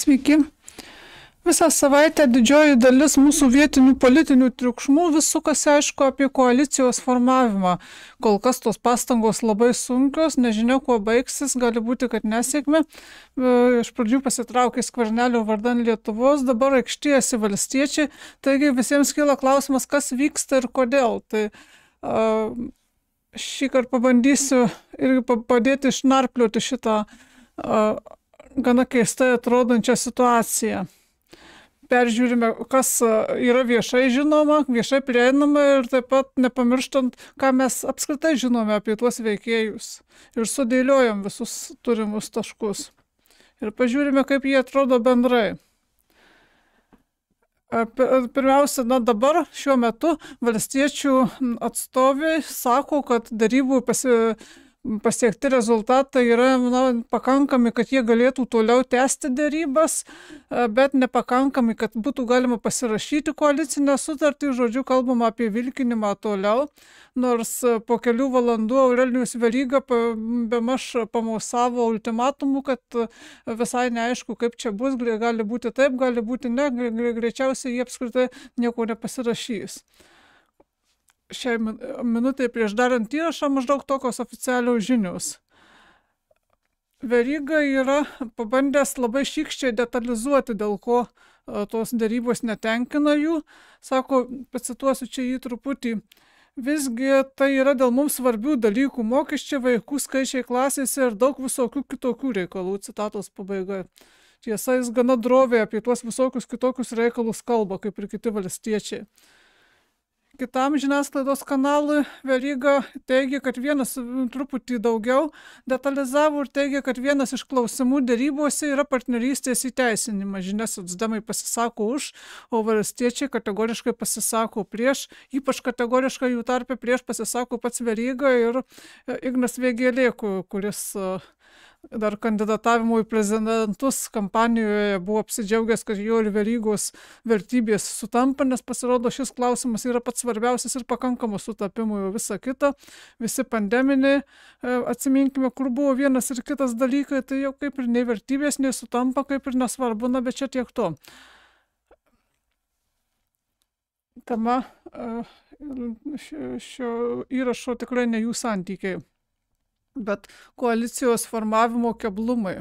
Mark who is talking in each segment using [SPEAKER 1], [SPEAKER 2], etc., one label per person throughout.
[SPEAKER 1] Sveiki. Visą savaitę didžioji dalis mūsų vietinių politinių triukšmų vis sukasi, aišku, apie koalicijos formavimą. Kol kas tos pastangos labai sunkios, nežinia, kuo baigsis, gali būti, kad nesėkmė. Iš pradžių pasitraukė Skvernelio vardan Lietuvos, dabar aikštėjasi valstiečiai, taigi visiems kyla klausimas, kas vyksta ir kodėl. Tai šį kartą pabandysiu ir padėti išnarplioti šitą gana keistai atrodančią situaciją. Peržiūrime, kas yra viešai žinoma, viešai prieinama ir taip pat nepamirštant, ką mes apskritai žinome apie tuos veikėjus. Ir sudėliojam visus turimus taškus. Ir pažiūrime, kaip jie atrodo bendrai. Pirmiausia, dabar šiuo metu valstiečių atstovai sako, kad darybų pasiekti rezultatai yra pakankami, kad jie galėtų toliau tęsti dėrybas, bet nepakankami, kad būtų galima pasirašyti koalicinę sutartį, žodžiu, kalbama apie vilkinimą toliau, nors po kelių valandų Aurelijus Veryga bemaž pamosavo ultimatumų, kad visai neaišku, kaip čia bus, gali būti taip, gali būti ne, greičiausiai jie apskritai nieko nepasirašys. Šiai minutė prieš darant įrašą maždaug tokios oficialios žinios. Veryga yra pabandęs labai šykščiai detalizuoti, dėl ko tos dėrybos netenkina jų. Sako, pacituosiu čia jį truputį, visgi tai yra dėl mums svarbių dalykų, mokesčiai, vaikų skaičiai klasėse ir daug visokių kitokių reikalų, citatos pabaiga. Tiesa, jis gana droviai apie tuos visokius kitokius reikalus kalba, kaip ir kiti valstiečiai. Kitam žiniasklaidos kanalui Veryga teigia, kad vienas truputį daugiau detalizavo ir teigia, kad vienas iš klausimų dėrybose yra partnerystės įteisinimas. Žinia, socdemai pasisako už, o valstiečiai kategoriškai pasisako prieš, ypač kategoriškai jų tarpe prieš pasisako pats Veryga ir Ignas Vėgėlė, kuris dar kandidatavimo į prezidentus kampanijoje buvo apsidžiaugęs, kad jo ir Verygos vertybės sutampa, nes pasirodo šis klausimas yra pats svarbiausias ir pakankamas sutapimui, o visa kita, visi pandeminiai, atsiminkime, kur buvo vienas ir kitas dalykai, tai jau kaip ir nei vertybės, nei sutampa, kaip ir nesvarbu, bet čia tiek to. Tema šio įrašo tikrai ne jų santykiai, bet koalicijos formavimo keblumai.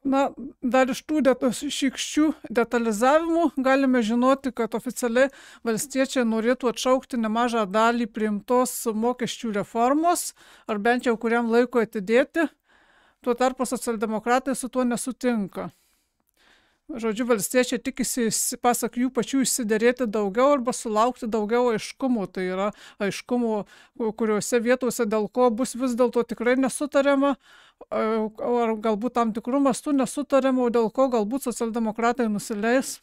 [SPEAKER 1] Dar iš tų šykščių detalizavimų galime žinoti, kad oficialiai valstiečiai norėtų atšaukti nemažą dalį priimtos mokesčių reformos, ar bent jau kuriam laiko atidėti. Tuo tarpu socialdemokratai su tuo nesutinka. Žodžiu, valstiečiai tikisi, pasak jų pačių, išsiderėti daugiau arba sulaukti daugiau aiškumų. Tai yra aiškumų, kuriuose vietose dėl ko bus vis dėlto tikrai nesutariama, ar galbūt tam tikrų mastų nesutariama, o dėl ko galbūt socialdemokratai nusileis.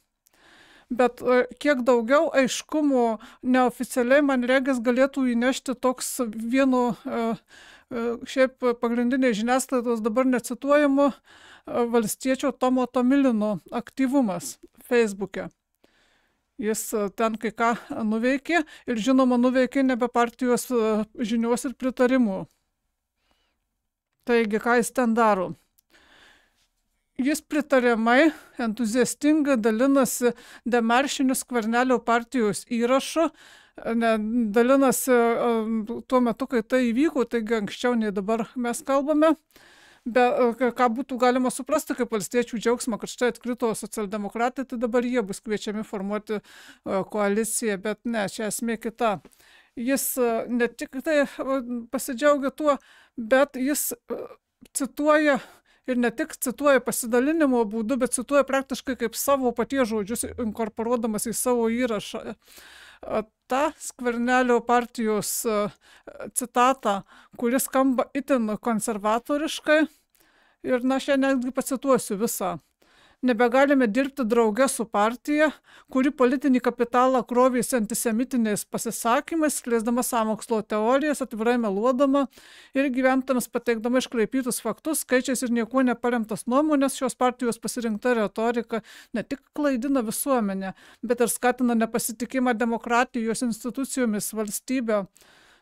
[SPEAKER 1] Bet kiek daugiau aiškumų neoficialiai, man regis, galėtų įnešti toks vieno, šiaip pagrindinė žiniasklaidos dabar necituojamo valstiečio Tomo Tomilino aktyvumas Facebook'e. Jis ten kai ką nuveikė ir žinoma nuveikė nebe partijos žinios ir pritarimų. Taigi, ką jis ten daro? Jis pritariamai, entuziastingai dalinasi demaršiniu Skvernelio partijos įrašu, dalinasi tuo metu, kai tai įvyko, taigi anksčiau nei dabar mes kalbame. Ką būtų galima suprasti kaip valstiečių džiaugsmą, kad štai atkrito socialdemokratai, tai dabar jie bus kviečiami formuoti koaliciją, bet ne, čia esmė kita. Jis ne tik tai pasidžiaugia tuo, bet jis cituoja ir ne tik cituoja pasidalinimo būdu, bet cituoja praktiškai kaip savo paties žodžius, inkorporuodamas į savo įrašą. Ta Skvernelio partijos citatą, kuris skamba itin konservatoriškai, ir šiandien netgi pacituosiu visą. Nebegalime dirbti drauge su partija, kuri politinį kapitalą krovėsi antisemitiniais pasisakymais, skleisdama sąmokslo teorijas, atvirai meluodama ir gyventojams pateikdama iškraipytus faktus, skaičiais ir niekuo neparemtas nuomonės. Šios partijos pasirinkta retorika ne tik klaidina visuomenę, bet ir skatina nepasitikimą demokratijos institucijomis, valstybę.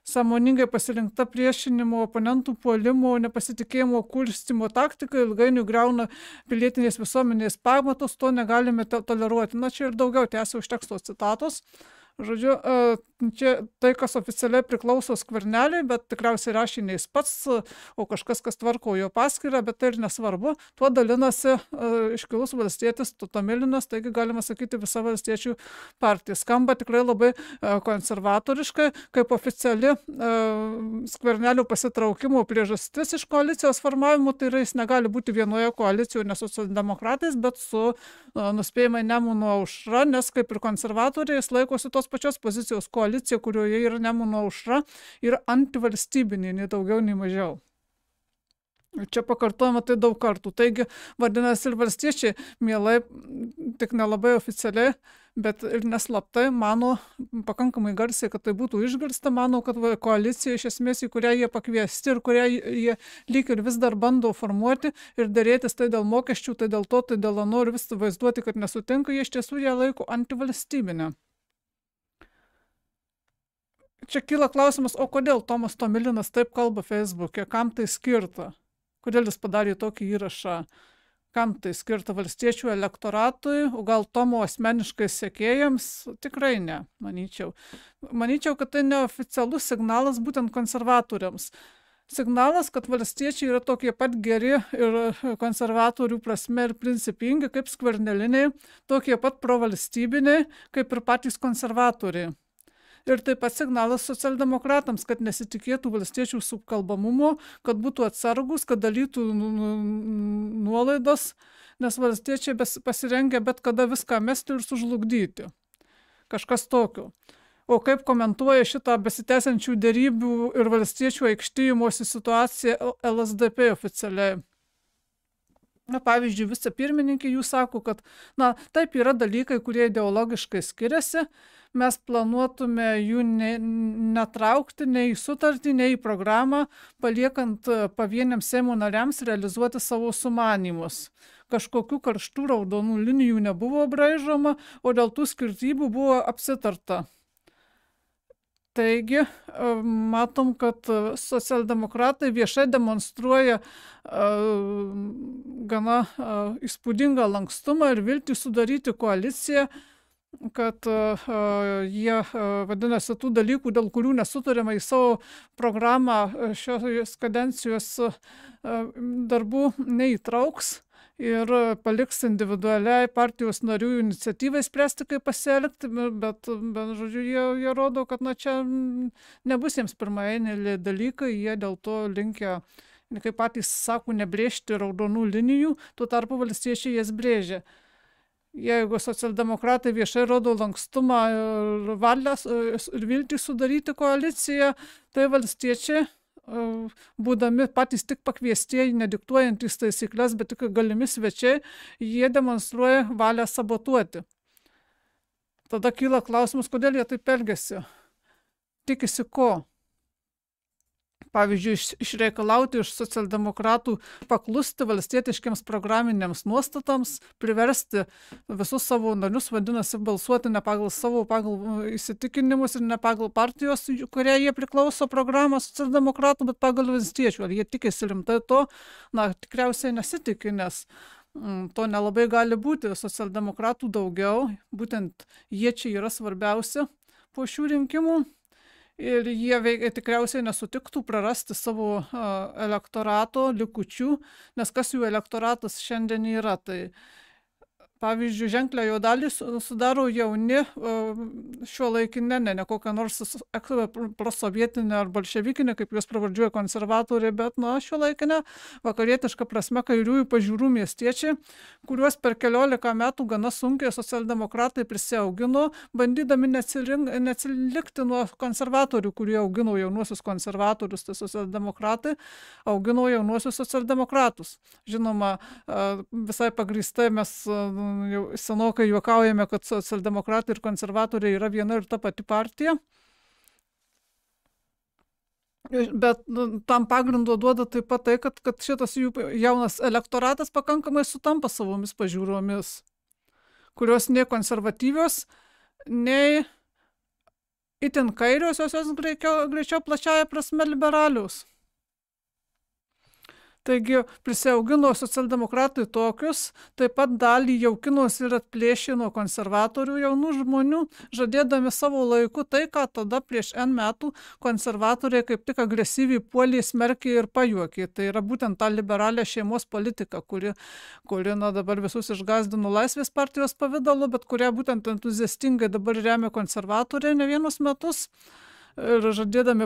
[SPEAKER 1] sąmoningai pasirinkta priešinimo, oponentų puolimo, nepasitikėjimo kurstymo taktika ilgainiui griauna pilietinės visuomenės pamatus, to negalime toleruoti. Na, čia ir daugiau tęsiu už teksto citatos. Žodžiu, čia tai, kas oficialiai priklauso Skverneliui, bet tikriausiai rašė ne jis pats, o kažkas, kas tvarko jo paskyrą, bet tai ir nesvarbu. Tuo dalinasi iškilus valstietis Tomilinas, taigi galima sakyti visa valstiečių partija. Skamba tikrai labai konservatoriškai, kaip oficiali Skvernelio pasitraukimo priežastis iš koalicijos formavimo, tai yra jis negali būti vienoje koalicijoje ne su socialdemokratais, bet su nuspėjamai Nemuno aušra, nes kaip ir konservatoriai jis laikosi tos pačios pozicijos. Koalicija, kurioje yra Nemuno aušra, yra antivalstybinė, nei daugiau, nei mažiau. Čia pakartojama tai daug kartų. Taigi, vadinasi, ir valstiečiai mielai, tik nelabai oficialiai, bet ir neslaptai mano, pakankamai garsiai, kad tai būtų išgirsta, mano, kad koalicija iš esmės, į kurią jie pakviesti ir kurią jie lyg ir vis dar bando formuoti ir dėrėtis tai dėl mokesčių, tai dėl to, tai dėl ano ir vis vaizduoti, kad nesutinka, jie iš tiesų ją laiko antivalstybinę. Čia kyla klausimas, o kodėl Tomas Tomilinas taip kalba Facebook'e, kam tai skirta? Kodėl jis padarė tokį įrašą? Kam tai skirta valstiečių elektoratui, o gal Tomo asmeniškai sekėjams? Tikrai ne, manyčiau. Manyčiau, kad tai neoficialus signalas būtent konservatoriams. Signalas, kad valstiečiai yra tokie pat geri ir konservatorių prasme ir principingi kaip skverneliniai, tokie pat provalstybiniai kaip ir patys konservatoriai. Ir taip pat signalas socialdemokratams, kad nesitikėtų valstiečių subkalbamumo, kad būtų atsargus, kad dalytų nuolaidas, nes valstiečiai pasirengia bet kada viską mesti ir sužlugdyti. Kažkas tokio. O kaip komentuoja šitą besitęsiančių dėrybių ir valstiečių aikštyjimosi situaciją LSDP oficialiai? Na, pavyzdžiui, vicepirmininkė jų sako, kad taip yra dalykai, kurie ideologiškai skiriasi, mes planuotume jų netraukti nei į sutartį, nei į programą, paliekant pavieniams Seimo nariams realizuoti savo sumanymus. Kažkokių karštų raudonų linijų nebuvo braižoma, o dėl tų skirtybių buvo apsitarta. Taigi, matom, kad socialdemokratai viešai demonstruoja gana įspūdingą lankstumą ir viltį sudaryti koaliciją, kad jie, vadinasi, tų dalykų, dėl kurių nesutariama į savo programą šios kadencijos darbų neįtrauks ir paliks individualiai partijos narių iniciatyvai spręsti, kaip pasielgti, bet žodžiu, jie rodo, kad čia nebus jiems pirmaeiliniai dalykai, jie dėl to linkę, kaip patys sako, nebrėžti raudonų linijų, tuo tarpu valstiečiai jas brėžia. Jeigu socialdemokratai viešai rodo lankstumą ir valią ir viltį sudaryti koaliciją, tai valstiečiai, būdami patys tik pakviestieji, nediktuojantys taisyklės, bet tik galimi svečiai, jie demonstruoja valią sabotuoti. Tada kyla klausimas, kodėl jie taip elgiasi. Tikisi ko? Pavyzdžiui, išreikalauti iš socialdemokratų paklusti valstietiškiams programiniams nuostatams, priversti visus savo narius, vadinasi, balsuoti ne pagal savo įsitikinimus ir ne pagal partijos, kurie jie priklauso programą socialdemokratų, bet pagal valstiečių. Ar jie tikisi rimtai to? Tikriausiai nesitiki, nes to nelabai gali būti. Socialdemokratų daugiau, būtent jie čia yra svarbiausi po šių rinkimų. Ir jie tikriausiai nesutiktų prarasti savo elektorato likučių, nes kas jų elektoratas šiandien yra. Tai pavyzdžiui, ženklę jo dalį sudaro jauni šiuolaikinė, ne kokia nors prosovietinė ar bolševikinė, kaip juos pravardžiuoja konservatoriai, bet šiuolaikinė vakarietiška prasme kairiųjų pažiūrų miestiečiai, kuriuos per 14 metų gana sunkiai socialdemokratai prisiaugino, bandydami neatsilikti nuo konservatorių, kurie augino jaunuosius konservatorius, tai socialdemokratai augino jaunuosius socialdemokratus. Žinoma, visai pagrįstai mes jau senokai juokaujame, kad socialdemokratai ir konservatoriai yra viena ir ta pati partija. Bet tam pagrindo duoda taip pat tai, kad šitas jų jaunas elektoratas pakankamai sutampa savomis pažiūromis, kurios nei konservatyvios, nei itin kairiosios, jos greičiau plačiaja prasme liberalius. Taigi prisiaugino socialdemokratai tokius, taip pat dalį jaukinos ir atplėšė nuo konservatorių jaunų žmonių, žadėdami savo laiku tai, ką tada prieš N metų konservatoriai kaip tik agresyviai puolė, smerkė ir pajuokė. Tai yra būtent ta liberalią šeimos politika, kuri dabar visus išgazdino Laisvės partijos pavidalu, bet kurią būtent entuziastingai dabar remia konservatoriai ne vienus metus. Ir žadėdami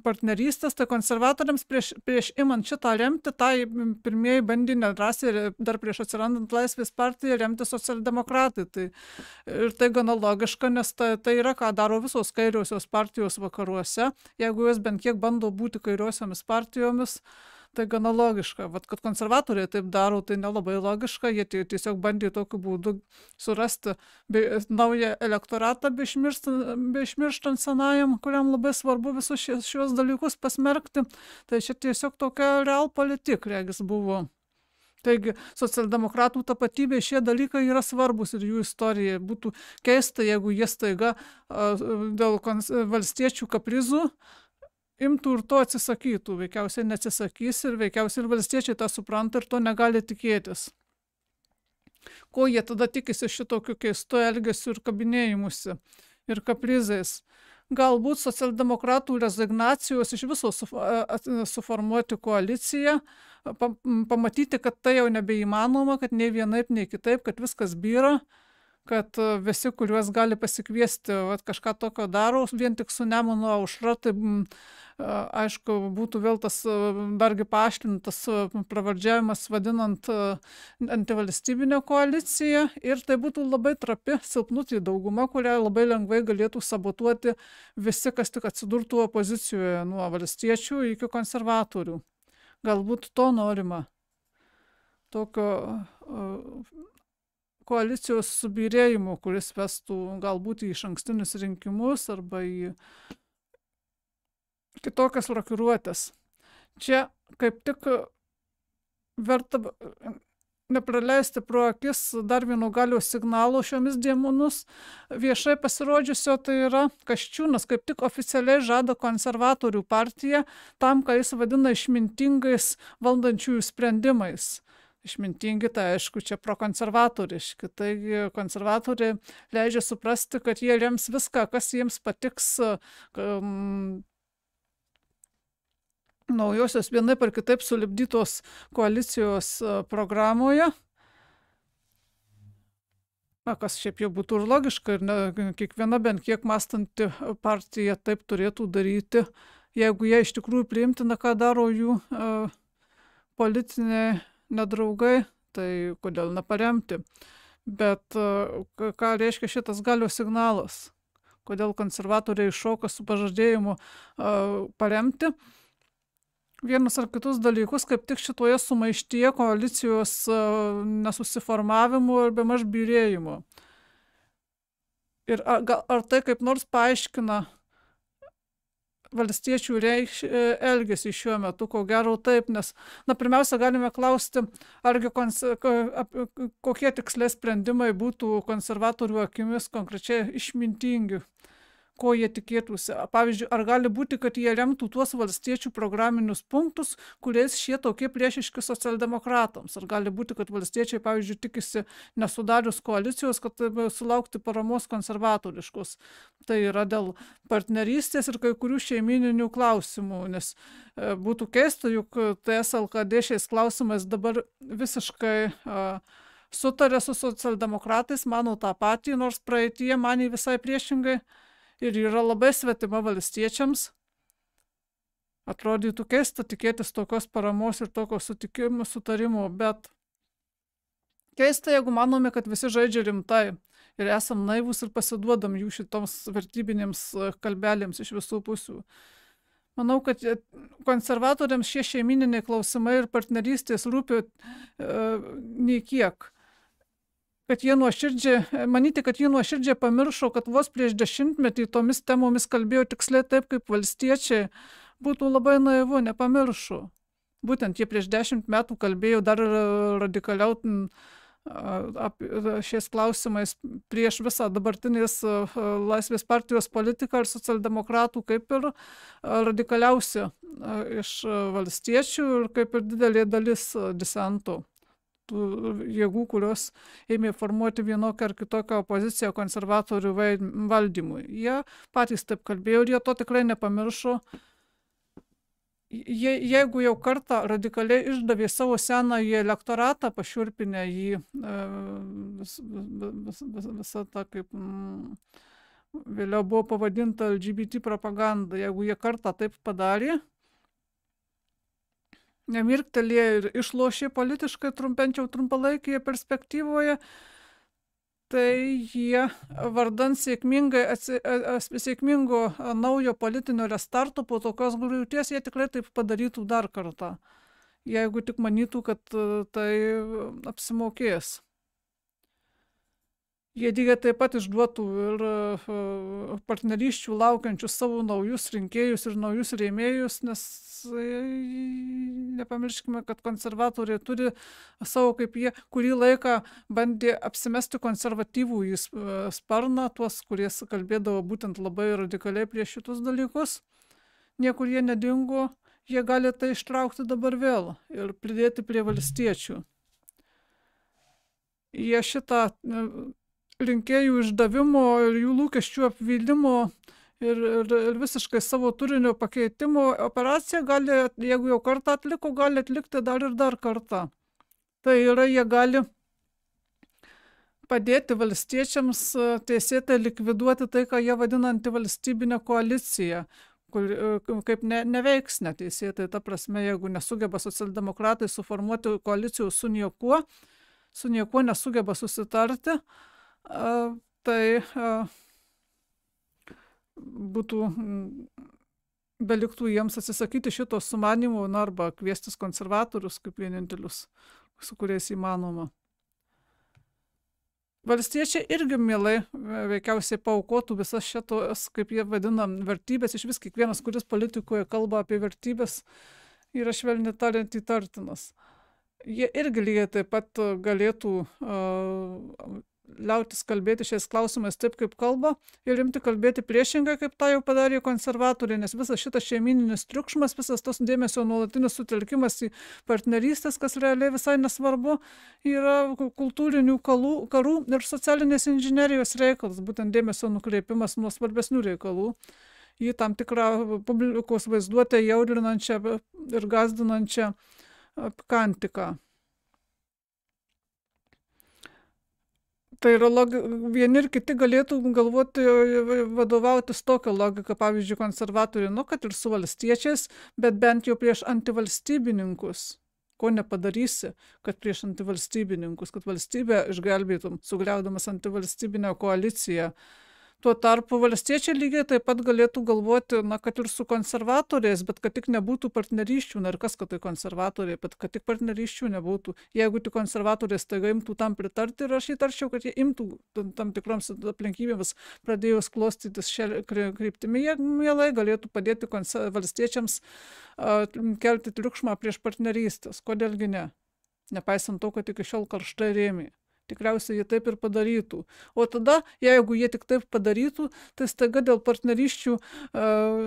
[SPEAKER 1] partnerystės, tai konservatoriams prieš imant šitą remti, tai pirmieji bandė nedrąsiai dar prieš atsirandant Laisvės partiją remti socialdemokratai. Ir tai gana logiška, nes tai yra, ką daro visos kairiosios partijos vakaruose. Jeigu jos bent kiek bando būti kairiosiomis partijomis, tai gana logiška. Vat, kad konservatoriai taip daro, tai nelabai logiška. Jie tiesiog bandė tokiu būdu surasti naują elektoratą, beišmirštant senajam, kuriam labai svarbu visus šios dalykus pasmerkti. Tai čia tiesiog tokia realpolitik, regis, buvo. Taigi, socialdemokratų tapatybė šie dalykai yra svarbus ir jų istorija. Būtų keista, jeigu jie staiga dėl valstiečių kaprizų imtų ir to atsisakytų. Veikiausiai neatsisakys ir veikiausiai ir valstiečiai tą supranta ir to negali tikėtis. Ko jie tada tikisi šitokiu keistu elgesiu ir kabinėjimusi ir kaprizais? Galbūt socialdemokratų rezignacijos iš viso suformuoti koaliciją, pamatyti, kad tai jau nebeįmanoma, kad nei vienaip, nei kitaip, kad viskas byra, kad visi, kuriuos gali pasikviesti, kažką tokio daro, vien tik su Nemuno aušra, tai aišku, būtų vėl tas dargi paaštrintas pravardžiavimas vadinant antivalstybinę koaliciją ir tai būtų labai trapi, silpnutė dauguma, kurią labai lengvai galėtų sabotuoti visi, kas tik atsidurtų opozicijoje nuo valstiečių iki konservatorių. Galbūt to norima. Tokio koalicijos subyrėjimo, kuris vestų galbūt į išankstinius rinkimus arba į kitokias rokiruotės. Čia kaip tik verta nepraleisti pro akis dar vieno galios signalo šiomis dienomis viešai pasirodžiusio, tai yra Kasčiūnas kaip tik oficialiai žada konservatorių partiją tam, ką jis vadina išmintingais valdančiųjų sprendimais. Išmintingi, tai aišku, čia prokonservatoriški. Taigi konservatoriai leidžia suprasti, kad jie rems viską, kas jiems patiks naujosios vienaip ar kitaip sulipdytos koalicijos programoje. Kas šiaip jau būtų ir logiška, ir kiekviena bent kiek mąstanti partija taip turėtų daryti, jeigu jie iš tikrųjų priimtina, ką daro jų politiniai nedraugai, tai kodėl neparemti. Bet ką reiškia šitas galios signalas? Kodėl konservatoriai šoka su pažadėjimu paremti vienus ar kitus dalykus, kaip tik šitoje sumaištyje koalicijos nesusiformavimo ir bemaž byrėjimo. Ir ar tai kaip nors paaiškina valstiečių elgesį šiuo metu, ko gero taip, nes, pirmiausia, galime klausti, argi kokie tikslės sprendimai būtų konservatorių akimis konkrečiai išmintingi, ko jie tikėtųsi. Pavyzdžiui, ar gali būti, kad jie remtų tuos valstiečių programinius punktus, kuriais šie tokie priešiški socialdemokratams? Ar gali būti, kad valstiečiai, pavyzdžiui, tikisi nesudarius koalicijos, kad sulaukti paramos konservatoriškos? Tai yra dėl partnerystės ir kai kurių šeimininių klausimų, nes būtų keista, juk TS LKD šiais klausimais dabar visiškai sutarė su socialdemokratais, mano tą patį, nors praeityje manė visai priešingai. Ir yra labai svetima valstiečiams. Atrodytų keista tikėtis tokios paramos ir tokio sutarimo, bet keista, jeigu manome, kad visi žaidžia rimtai ir esam naivus ir pasiduodam jų šitoms vertybinėms kalbelėms iš visų pusių. Manau, kad konservatoriams šie šeimininiai klausimai ir partnerystės rūpi nei kiek. Manyti, kad jie nuoširdžiai pamiršo, kad vos prieš 10 metų tomis temomis kalbėjo tiksliai taip, kaip valstiečiai, būtų labai naivu, nepamiršo. Būtent jie prieš 10 metų kalbėjo dar radikaliau šiais klausimais prieš visą dabartinės Laisvės partijos politiką ir socialdemokratų kaip ir radikaliausi iš valstiečių ir kaip ir didelė dalis disentų. Tų jėgų, kurios ėmė formuoti vienokią ar kitokią opoziciją konservatorių valdymui. Jie patys taip kalbėjo ir jie to tikrai nepamiršo. Jeigu jau kartą radikaliai išdavė savo senąjį elektoratą, pašiurpinę jį visą tą, kaip vėliau buvo pavadinta LGBT propaganda, jeigu jie kartą taip padarė, nemirktelėjo ir išlošė politiškai trumpalaikėje perspektyvoje, tai jie vardan sėkmingo naujo politinio restarto po tokios griūties jie tikrai taip padarytų dar kartą, jeigu tik manytų, kad tai apsimokės. Jie lygiai taip pat išduotų ir partnerysčių laukiančius savo naujus rinkėjus ir naujus rėmėjus, nes nepamirškime, kad konservatoriai turi savo, kaip jie kurį laiką bandė apsimesti konservatyvų į sparną, tuos, kurie kalbėdavo būtent labai radikaliai prieš šitus dalykus. Niekur jie nedingo, jie gali tai ištraukti dabar vėl ir pridėti prie valstiečių. Jie šitą rinkėjų išdavimo ir jų lūkesčių apvylimo ir visiškai savo turinio pakeitimo operaciją gali, jeigu jau kartą atliko, gali atlikti dar ir dar kartą. Tai yra, jie gali padėti valstiečiams teisėtai likviduoti tai, ką jie vadina antivalstybinę koaliciją, kaip neveiks neteisėtai. Ta prasme, jeigu nesugeba socialdemokratai suformuoti koalicijų su niekuo nesugeba susitarti, tai beliktų jiems atsisakyti šito sumanimo, arba kviestis konservatorius kaip vienintelius, su kuriais įmanoma. Valstiečiai irgi mielai veikiausiai paaukotų visas šitos, kaip jie vadina, vertybės. Iš vis kiekvienas, kuris politikoje kalba apie vertybės, yra švelniai tariant įtartinas. Jie irgi lygiai taip pat galėtų liautis kalbėti šiais klausimais taip, kaip kalba, ir imti kalbėti priešingai, kaip tą jau padarė konservatoriai, nes visas šitas šeimininis triukšmas, visas tos dėmesio nuolatinis sutelkimas į partnerystės, kas realiai visai nesvarbu, yra kultūrinių karų ir socialinės inžinerijos reikalas, būtent dėmesio nukreipimas nuo svarbesnių reikalų į tam tikrą publikos vaizduotę jaudrinančią ir gąsdinančią kantiką. Tai yra vieni ir kiti galėtų galvoti, vadovautis tokią logiką, pavyzdžiui, konservatoriai, kad ir su valstiečiais, bet bent jau prieš antivalstybininkus. Ko nepadarysi, kad prieš antivalstybininkus, kad valstybę išgelbėtum, sugriaudamas antivalstybinę koaliciją. Tuo tarpu valstiečiai lygiai taip pat galėtų galvoti, kad ir su konservatoriais, bet kad tik nebūtų partnerysčių, ir kas, kad tai konservatoriai, bet kad tik partnerysčių nebūtų. Jeigu tik konservatoriai staiga imtų tam pritarti, ir aš įtarčiau, kad jie imtų tam tikroms aplinkybėmis pradėjus klostytis šią kryptimį, jie mielai galėtų padėti valstiečiams kelti triukšmą prieš partnerystės. Kodėlgi ne? Nepaisant to, kad iki šiol karštai rėmė. Tikriausiai jie taip ir padarytų. O tada, jeigu jie tik taip padarytų, tai staiga dėl partnerysčių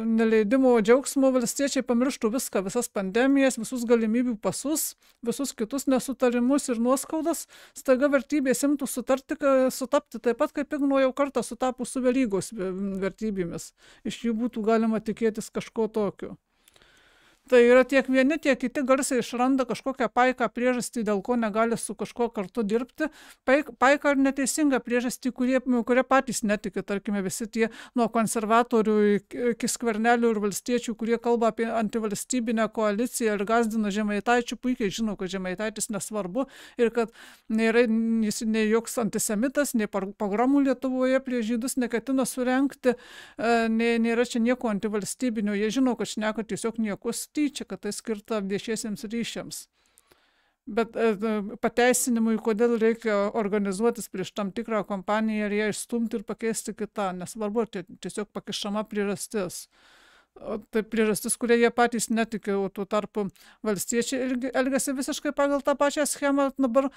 [SPEAKER 1] neleidimo džiaugsmo valstiečiai pamirštų viską, visas pandemijas, visus galimybių pasus, visus kitus nesutarimus ir nuoskaudas, staiga vertybės imtų sutapti taip pat, kaip Igno jau kartą sutapo su Verygos vertybėmis. Iš jų būtų galima tikėtis kažko tokio. Tai yra tiek vieni, tiek kiti garsiai išranda kažkokią paiką priežastį, dėl ko negali su kažkuo kartu dirbti. Paiką ar neteisingą priežastį, kurie patys netiki, tarkime, visi tie nuo konservatorių iki Skvernelių ir valstiečių, kurie kalba apie antivalstybinę koaliciją ir gąsdina Žemaitaičiu, puikiai žino, kad Žemaitaitis nesvarbu ir kad jis nei joks antisemitas, nei pogromų Lietuvoje prieš žydus neketino surengti, nėra čia nieko antivalstybinio. Jie žino, kad šneka tiesiog niekus tyčia, kad tai skirta viešiesiems ryšiams. Bet pateisinimui, kodėl reikia organizuotis prieš tam tikrą kompaniją ir ją išstumti ir pakeisti kitą, nesvarbu, tiesiog pakišama priežastis. Tai priežastis, kurie jie patys netiki, o tuo tarpu valstiečiai irgi elgiasi visiškai pagal tą pačią schemą, dabar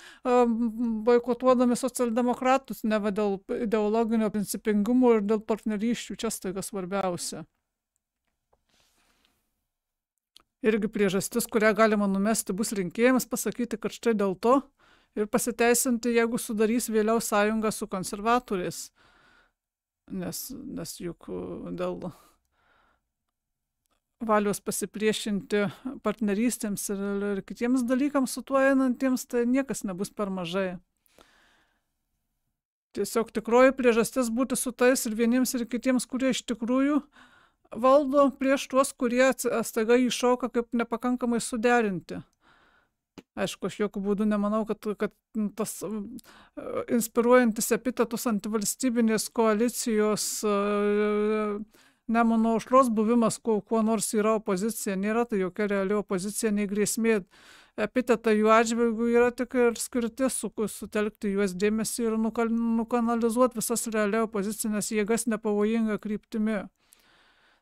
[SPEAKER 1] boikotuodami socialdemokratus, neva dėl ideologinio principingumo ir dėl partnerysčių, čia staiga svarbiausia. Irgi priežastis, kurią galima numesti, bus rinkėjams pasakyti, kad štai dėl to ir pasiteisinti, jeigu sudarys vėliau sąjungą su konservatoriais. Nes juk dėl valios pasipriešinti partnerystėms ir kitiems dalykams su tuo einantiems, tai niekas nebus per mažai. Tiesiog tikroji priežastis būti su tais ir vieniems ir kitiems, kurie iš tikrųjų valdo prieš tuos, kurie staiga iššoka kaip nepakankamai suderinti. Aišku, aš jokių būdų nemanau, kad tas inspiruojantis epitetus antivalstybinės koalicijos Nemuno aušros buvimas kuo nors yra opozicija, nėra tai jokia reali opozicija, nei grėsmė. Epitetai jų atžvilgių yra tik ir skirti sutelkti juos dėmesį ir nukanalizuoti visas realiai opozicinės jėgas nepavojinga kryptimi.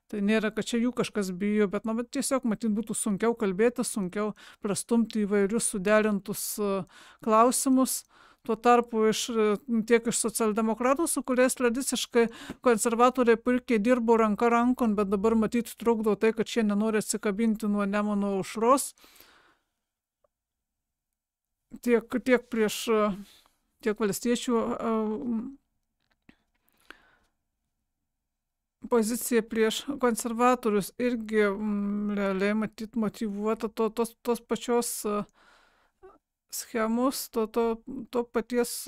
[SPEAKER 1] Tai nėra, kad čia jų kažkas bijo, bet tiesiog matyt būtų sunkiau kalbėti, sunkiau prastumti įvairius suderintus klausimus. Tuo tarpu tiek iš socialdemokratų, su kuriais tradiciškai konservatoriai puikiai dirbo ranka rankon, bet dabar matyt trukdo tai, kad šie nenori atsikabinti nuo Nemuno aušros. Tiek valstiečių pozicija prieš konservatorius irgi realiai matyt motyvuota tos pačios schemos, to paties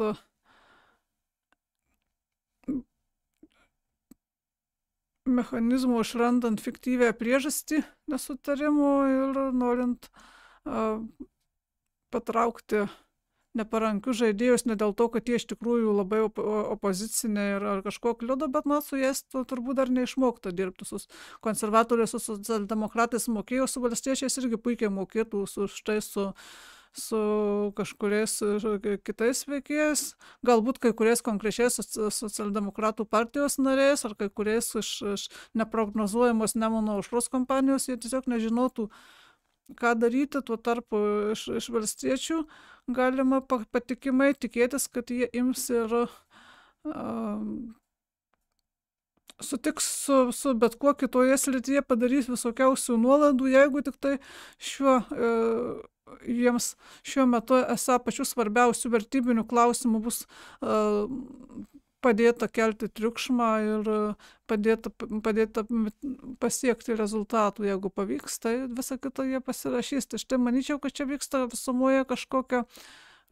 [SPEAKER 1] mechanizmo išrandant fiktyvę priežastį nesutarimų ir norint patraukti neparankius žaidėjus, ne dėl to, kad jie iš tikrųjų labai opoziciniai ar kažko kliudo, bet su jais turbūt dar neišmokta dirbti. Su konservatoriais, su socialdemokratais mokėjo, su valstiečiais irgi puikiai mokėtų, štai su kažkuriais kitais veikėjais, galbūt kai kuriais konkrečiais socialdemokratų partijos nariais ar kai kuriais iš neprognozuojamos Nemuno aušros kompanijos, jie tiesiog nežinotų, ką daryti. Tuo tarpu iš valstiečių galima patikimai tikėtis, kad jie ims ir sutiks su bet kuo kitoje srityje, padarys visokiausių nuolaidų, jeigu tik tai jiems šiuo metu esą pačių svarbiausių vertybinių klausimų bus padėta kelti triukšmą ir padėta pasiekti rezultatų. Jeigu pavyks, tai visą kitą jie pasirašys. Tai štai manyčiau, kad čia vyksta visumoje kažkokia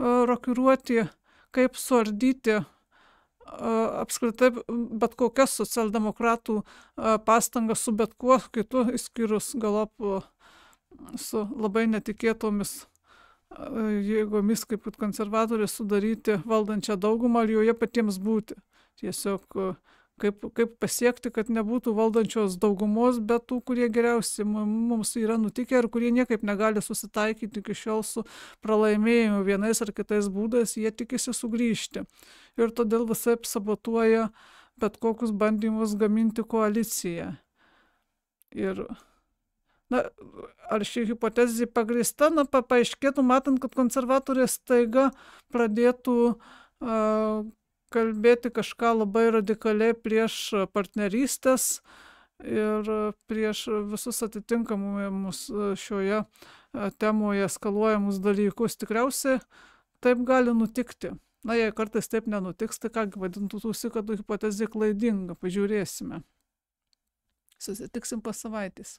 [SPEAKER 1] rokiruoti, kaip suardyti apskritai bet kokias socialdemokratų pastangas su bet kuo kitu, išskyrus galop su labai netikėtomis jėgomis, kaip konservatoriai, sudaryti valdančią daugumą ir joje patiems būti. Tiesiog kaip pasiekti, kad nebūtų valdančios daugumos, bet tų, kurie geriausiai mums yra nutikę ir kurie niekaip negali susitaikyti iki šiol su pralaimėjimu vienais ar kitais būdais, jie tikisi sugrįžti. Ir todėl visaip sabotuoja bet kokius bandymus gaminti koaliciją. Ir ar ši hipotezė pagrįsta, paaiškėtų, matant, kad konservatoriai staiga pradėtų kalbėti kažką labai radikaliai prieš partnerystės ir prieš visus atitinkamus šioje temoje eskaluojamus dalykus. Tikriausiai taip gali nutikti. Jei kartais taip nenutiks, tai kągi vadintųsi, kad hipotezė klaidinga. Pažiūrėsime. Susitiksim po savaitės.